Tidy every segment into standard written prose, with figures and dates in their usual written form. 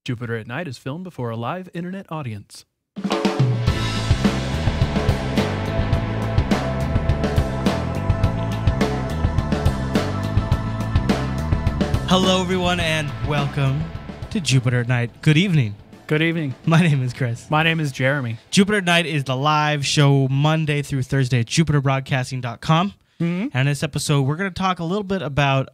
Jupiter at Night is filmed before a live internet audience. Hello, everyone, and welcome to Jupiter at Night. Good evening. Good evening. My name is Chris. My name is Jeremy. Jupiter at Night is the live show Monday through Thursday at jupiterbroadcasting.com. And in this episode, we're going to talk a little bit about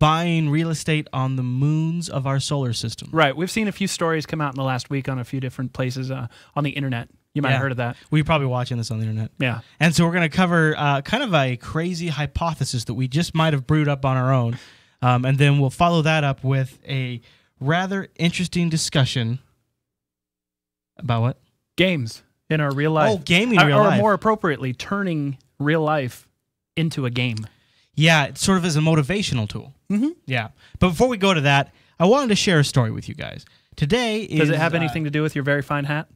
buying real estate on the moons of our solar system. Right. We've seen a few stories come out in the last week on a few different places on the internet. You might have heard of that. We're probably watching this on the internet. Yeah. And so we're going to cover kind of a crazy hypothesis that we just might have brewed up on our own. And then we'll follow that up with a rather interesting discussion about what? Games in our real life. Oh, gaming in real life. Or more appropriately, turning real life into a game. Yeah, it's sort of as a motivational tool. Mm-hmm. Yeah. But before we go to that, I wanted to share a story with you guys. Today is... Does it have anything to do with your very fine hat?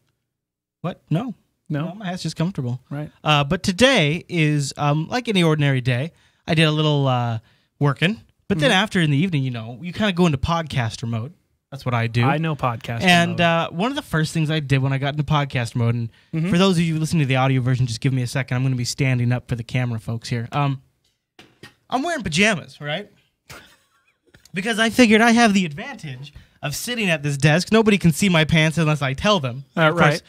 What? No. No? My hat's just comfortable. Right. But today is, like any ordinary day, I did a little working. But then after in the evening, you know, you kind of go into podcaster mode. That's what I do. I know podcaster mode. And one of the first things I did when I got into podcast mode, and for those of you listening to the audio version, just give me a second. I'm going to be standing up for the camera folks here. I'm wearing pajamas, right? Because I figured I have the advantage of sitting at this desk. Nobody can see my pants unless I tell them. Of course,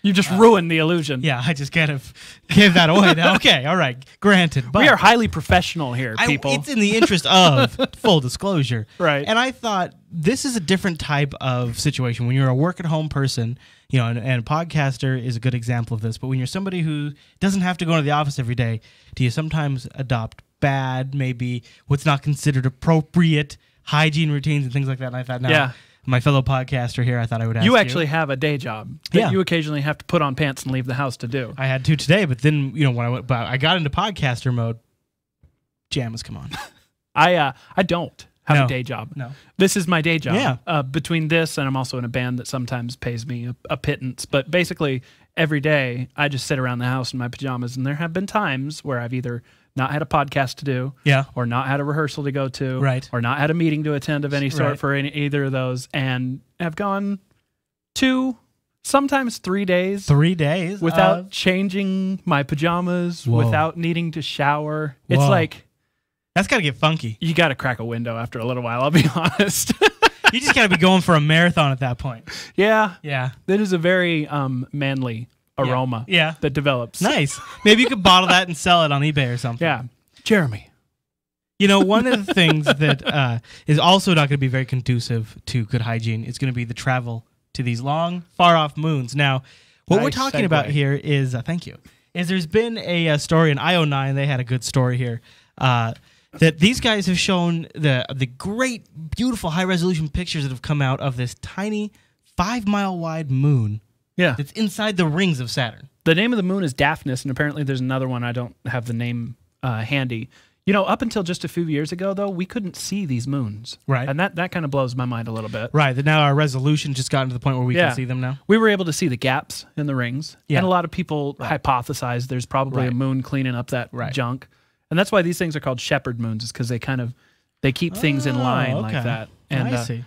You just ruined the illusion. Yeah, I just kind of gave that away. Now, okay, all right, granted. But we are highly professional here, people. It's in the interest of full disclosure. Right. And I thought this is a different type of situation. When you're a work-at-home person, you know, and a podcaster is a good example of this, but when you're somebody who doesn't have to go into the office every day, do you sometimes adopt bad, maybe what's not considered appropriate hygiene routines and things like that? And I thought, my fellow podcaster here, I thought I would ask you. You actually have a day job that you occasionally have to put on pants and leave the house to do. I had to today, but then, you know, when I got into podcaster mode, pajamas come on. I don't have a day job. No. This is my day job. Yeah. Between this and I'm also in a band that sometimes pays me a pittance. But basically, every day, I just sit around the house in my pajamas. And there have been times where I've either not had a podcast to do, or not had a rehearsal to go to, or not had a meeting to attend of any sort for either of those, and have gone 2, sometimes 3 days. 3 days without changing my pajamas, without needing to shower. It's like that's got to get funky. You got to crack a window after a little while. I'll be honest. You just got to be going for a marathon at that point. Yeah, yeah. That is a very manly aroma that develops. Nice. Maybe you could bottle that and sell it on eBay or something. Yeah. Jeremy. You know, one of the things that is also not going to be very conducive to good hygiene is going to be the travel to these long, far-off moons. Now, what we're talking about here is, thank you, is there's been a story in IO9, they had a good story here, that these guys have shown the great, beautiful, high-resolution pictures that have come out of this tiny 5-mile-wide moon. Yeah. It's inside the rings of Saturn. The name of the moon is Daphnis, and apparently there's another one. I don't have the name handy. You know, up until just a few years ago, though, we couldn't see these moons. Right. And that kind of blows my mind a little bit. Right. That now our resolution just gotten to the point where we can see them now. We were able to see the gaps in the rings. Yeah. And a lot of people hypothesize there's probably a moon cleaning up that junk. And that's why these things are called shepherd moons, is because they keep things in line like that. And I see.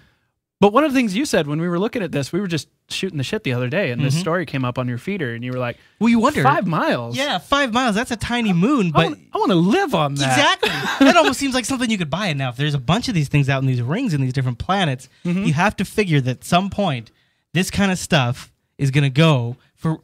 But one of the things you said when we were looking at this, we were just shooting the shit the other day, and this story came up on your feeder, and you were like, well, you wonder. 5 miles? Yeah, 5 miles. That's a tiny moon. But I want to live on that. Exactly. That almost seems like something you could buy. Now, if there's a bunch of these things out in these rings and these different planets, you have to figure that at some point, this kind of stuff is going to go for...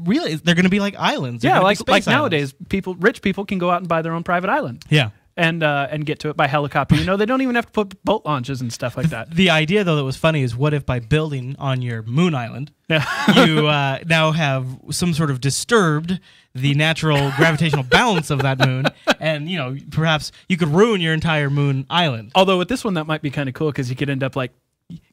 Really, they're going to be like islands. Yeah, like nowadays, rich people can go out and buy their own private island. Yeah. And get to it by helicopter. You know, they don't even have to put boat launches and stuff like that. The idea, though, that was funny is what if by building on your moon island, you now have some sort of disturbed the natural gravitational balance of that moon, and, you know, perhaps you could ruin your entire moon island. Although with this one, that might be kind of cool because you could end up like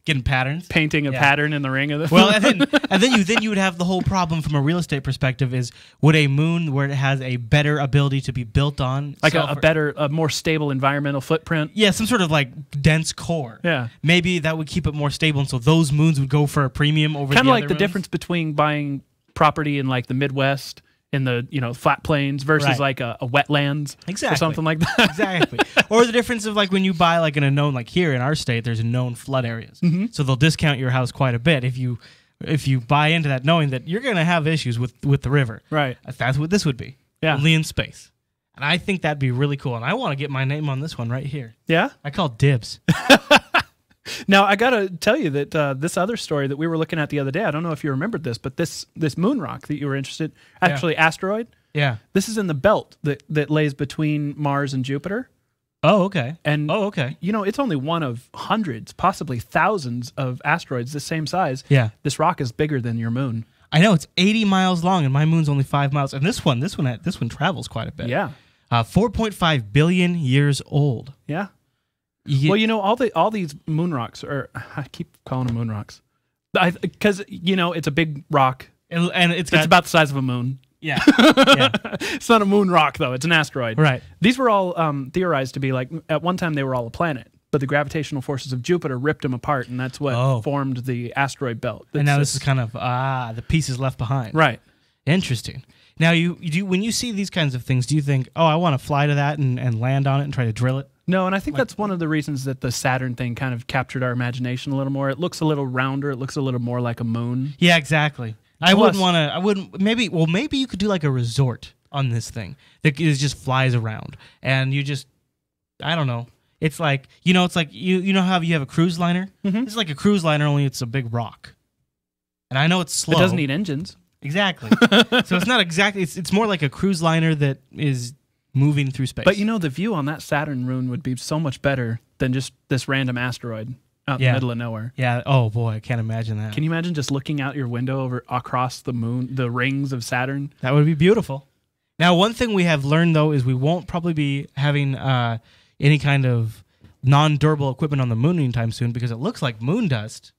getting patterns, painting a pattern in the ring of the well, and then you would have the whole problem from a real estate perspective is would a moon where it has a better ability to be built on, like a more stable environmental footprint, some sort of like dense core, maybe that would keep it more stable, and so those moons would go for a premium over kind of like other the moons? difference between buying property in like the Midwest in the flat plains versus like a wetlands or something like that. Exactly. Or the difference of like when you buy like in a known, like here in our state, there's known flood areas. So they'll discount your house quite a bit if you buy into that, knowing that you're going to have issues with the river. Right. That's what this would be. Yeah. Only in space. And I think that'd be really cool. And I want to get my name on this one right here. Yeah? I call dibs. Now, I got to tell you that this other story that we were looking at the other day, I don't know if you remembered this, but this moon rock that you were interested, actually asteroid. Yeah. This is in the belt that lays between Mars and Jupiter. Oh, okay. And it's only one of hundreds, possibly thousands of asteroids this same size. Yeah. This rock is bigger than your moon. I know, it's 80 miles long, and my moon's only 5 miles. And this one travels quite a bit. Yeah. 4.5 billion years old. Yeah. Well, all these moon rocks are. I keep calling them moon rocks, because it's a big rock, and it's about the size of a moon. Yeah. Yeah. It's not a moon rock though; it's an asteroid. Right. These were all theorized to be like at one time they were all a planet, but the gravitational forces of Jupiter ripped them apart, and that's what formed the asteroid belt. And now this is kind of the pieces left behind. Right. Interesting. Now when you see these kinds of things, do you think, I want to fly to that and land on it and try to drill it? No, and I think that's one of the reasons that the Saturn thing kind of captured our imagination a little more. It looks a little rounder. It looks a little more like a moon. Yeah, exactly. Maybe you could do like a resort on this thing that just flies around, and you just, I don't know. It's like, it's like, you know how you have a cruise liner? Mm-hmm. It's like a cruise liner, only it's a big rock. And I know it's slow. It doesn't need engines. Exactly. So it's not exactly, it's more like a cruise liner that is moving through space. But the view on that Saturn moon would be so much better than just this random asteroid out in the middle of nowhere. Yeah. Oh boy, I can't imagine that. Can you imagine just looking out your window across the moon, the rings of Saturn? That would be beautiful. Now, one thing we have learned though is we won't probably be having any kind of non-durable equipment on the moon anytime soon, because it looks like moon dust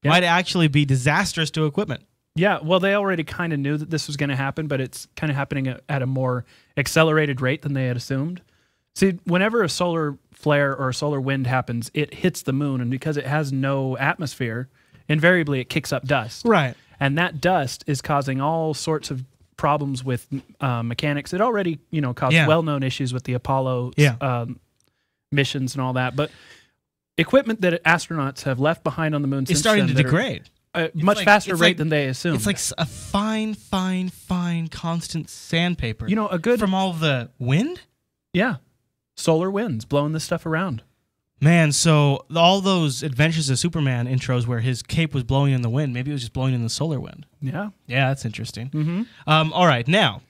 might actually be disastrous to equipment. Yeah, well, they already kind of knew that this was going to happen, but it's kind of happening at a more accelerated rate than they had assumed. See, whenever a solar flare or a solar wind happens, it hits the moon, and because it has no atmosphere, invariably it kicks up dust. Right. And that dust is causing all sorts of problems with mechanics. It already, caused well-known issues with the Apollo missions and all that, but equipment that astronauts have left behind on the moon is starting to degrade. Much faster rate than they assumed. It's like a fine, constant sandpaper. From all the wind? Yeah. Solar winds blowing this stuff around. Man, so all those Adventures of Superman intros where his cape was blowing in the wind, maybe it was just blowing in the solar wind. Yeah. Yeah, that's interesting. Mm-hmm. All right, now,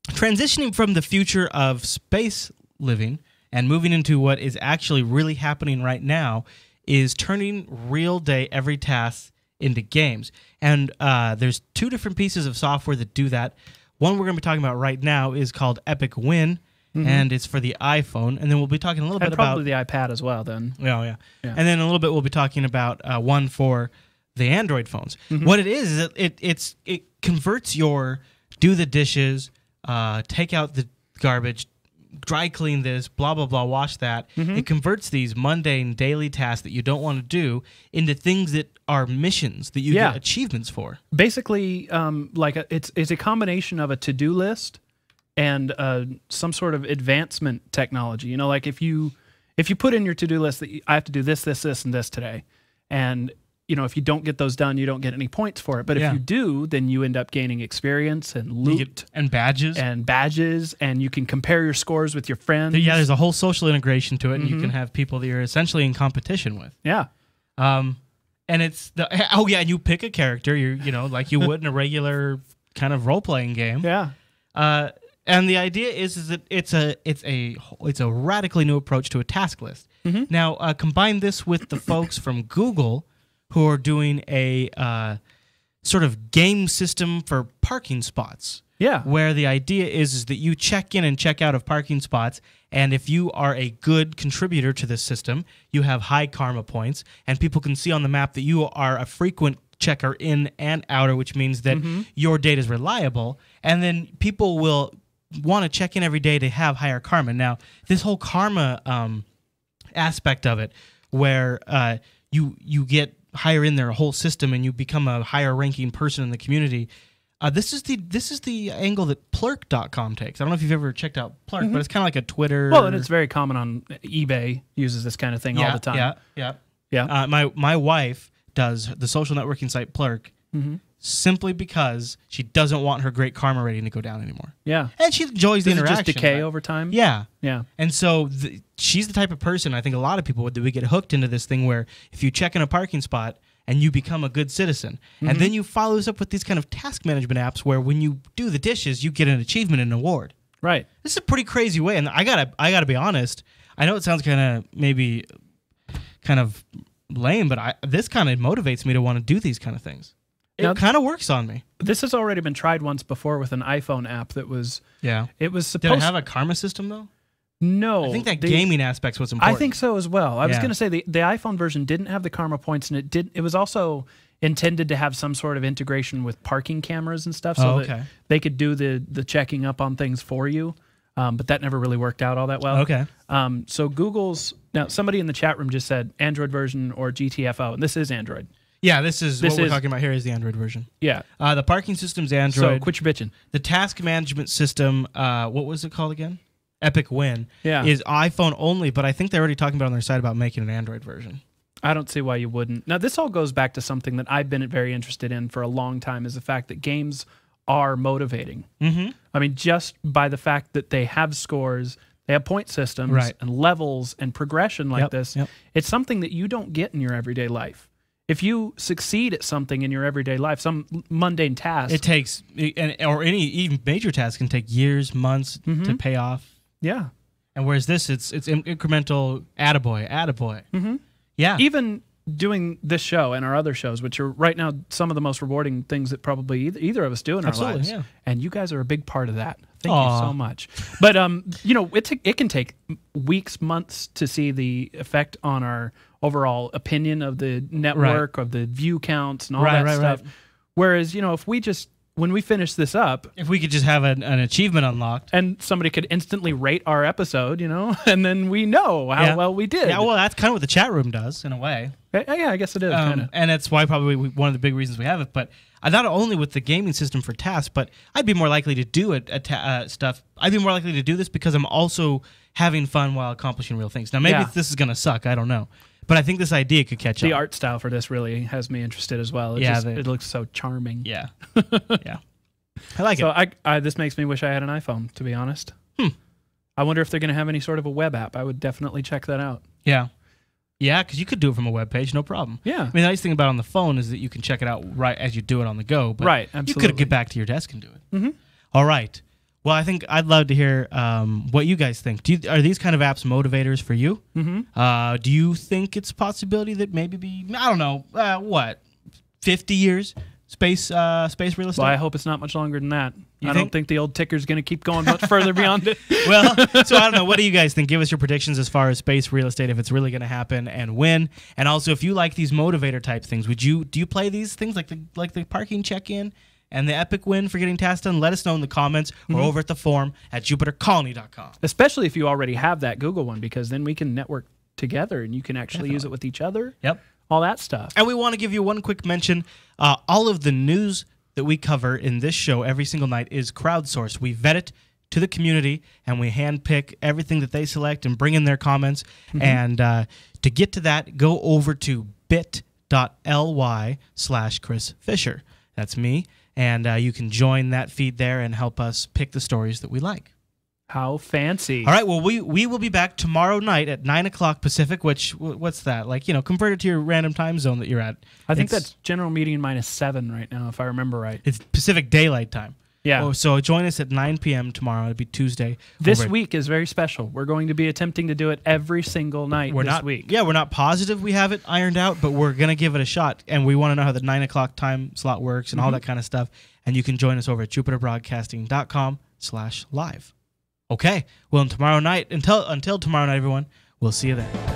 transitioning from the future of space living and moving into what is actually really happening right now is turning real day every task into games. And there's two different pieces of software that do that. One we're going to be talking about right now is called Epic Win, and it's for the iPhone. And then we'll be talking a little bit about... probably the iPad as well, then. Yeah. And then a little bit we'll be talking about one for the Android phones. Mm-hmm. What it is it converts your do the dishes, take out the garbage, dry clean this, blah, blah, blah, wash that. Mm-hmm. It converts these mundane daily tasks that you don't want to do into things that are missions that you get achievements for. Basically, it's a combination of a to-do list and some sort of advancement technology. Like if you put in your to-do list that I have to do this, and this today, and if you don't get those done, you don't get any points for it. But if you do, then you end up gaining experience and loot and badges, and you can compare your scores with your friends. Yeah, there's a whole social integration to it, and you can have people that you're essentially in competition with. Yeah. And it's and you pick a character, like you would in a regular kind of role playing game. Yeah. And the idea is that it's a radically new approach to a task list. Mm-hmm. Now, combine this with the folks from Google who are doing a sort of game system for parking spots. Yeah. Where the idea is that you check in and check out of parking spots, and if you are a good contributor to this system, you have high karma points, and people can see on the map that you are a frequent checker in and outer, which means that your data is reliable, and then people will want to check in every day to have higher karma. Now, this whole karma aspect of it, where you get higher in their whole system and you become a higher ranking person in the community, This is the angle that Plurk.com takes. I don't know if you've ever checked out Plurk, but it's kind of like a Twitter. Well, and it's very common on eBay. Uses this kind of thing all the time. Yeah. My wife does the social networking site Plurk simply because she doesn't want her great karma rating to go down anymore. Yeah, and she enjoys the interaction. Does it just decay over time? Yeah. And so she's the type of person, I think a lot of people would get hooked into this thing where if you check in a parking spot and you become a good citizen, and then you follow this up with these kind of task management apps where when you do the dishes, you get an achievement and an award. Right. This is a pretty crazy way, and I gotta be honest. I know it sounds kind of lame, but this kind of motivates me to want to do these kind of things. It kind of works on me. This has already been tried once before with an iPhone app that was. Yeah. It was supposed. Did it have a karma system though? No. I think that gaming aspect's what's important. I think so as well. I was going to say the iPhone version didn't have the karma points, and it was also intended to have some sort of integration with parking cameras and stuff, so that they could do the checking up on things for you. But that never really worked out all that well. Okay. So Google's now somebody in the chat room just said Android version or GTFO, and this is Android. Yeah, this is what we're talking about here is the Android version. Yeah. The parking system's Android. So quit your bitching. The task management system, what was it called again? Epic Win. Yeah. Is iPhone only, but I think they're already talking about on their site about making an Android version. I don't see why you wouldn't. Now, this all goes back to something that I've been very interested in for a long time, is the fact that games are motivating. I mean, just by the fact that they have scores, they have point systems and levels and progression like this, it's something that you don't get in your everyday life. If you succeed at something in your everyday life, some mundane task, it takes, or any even major task can take years, months to pay off. Yeah. And whereas this, it's incremental, attaboy. Yeah. Even doing this show and our other shows, which are right now some of the most rewarding things that probably either of us do in our lives. Yeah. And you guys are a big part of that. Thank you so much. But, you know, it can take weeks, months to see the effect on our overall opinion of the network, of the view counts and all that stuff. Whereas, you know, if we just, when we finish this up, if we could just have an achievement unlocked and somebody could instantly rate our episode, you know, and then we know how well we did. Yeah, well, that's kind of what the chat room does in a way. Yeah, I guess it is. And that's why probably one of the big reasons we have it. But not only with the gaming system for tasks, but I'd be more likely to do stuff. I'd be more likely to do this because I'm also having fun while accomplishing real things. Now, maybe this is going to suck. I don't know. But I think this idea could catch on. The art style for this really has me interested as well. It looks so charming. Yeah. Yeah. I like it. So this makes me wish I had an iPhone, to be honest. I wonder if they're going to have any sort of a web app. I would definitely check that out. Yeah. Yeah, because you could do it from a web page, no problem. Yeah. I mean, the nice thing about it on the phone is that you can check it out right as you do it on the go. But absolutely. You could get back to your desk and do it. All right. Well, I think I'd love to hear what you guys think. Are these kind of apps motivators for you? Do you think it's a possibility that maybe I don't know, 50 years space real estate? Well, I hope it's not much longer than that. I don't think the old ticker's going to keep going much further beyond it. Well, so I don't know. What do you guys think? Give us your predictions as far as space real estate, if it's really going to happen, and when. And also, if you like these motivator type things, do you play these things like the parking check-in and the epic win for getting tasks done? Let us know in the comments or over at the forum at jupitercolony.com. Especially if you already have that Google one, because then we can network together and you can actually use it with each other. Yep. All that stuff. And we want to give you one quick mention. All of the news that we cover in this show every single night is crowdsourced. We vet it to the community, and we handpick everything that they select and bring in their comments. And to get to that, go over to bit.ly/Chris Fisher. That's me. And you can join that feed there and help us pick the stories that we like. How fancy. All right, well, we will be back tomorrow night at 9 o'clock Pacific, which, what's that? Like, you know, convert it to your random time zone that you're at. I think that's general median -7 right now, if I remember right. It's Pacific Daylight Time. Yeah. So join us at 9 p.m. tomorrow. It'll be Tuesday. This week is very special. We're going to be attempting to do it every single night this week. Yeah, we're not positive we have it ironed out, but we're going to give it a shot. And we want to know how the 9 o'clock time slot works and all that kind of stuff. And you can join us over at jupiterbroadcasting.com/live. Okay. Well, tomorrow night, until tomorrow night, everyone, we'll see you then.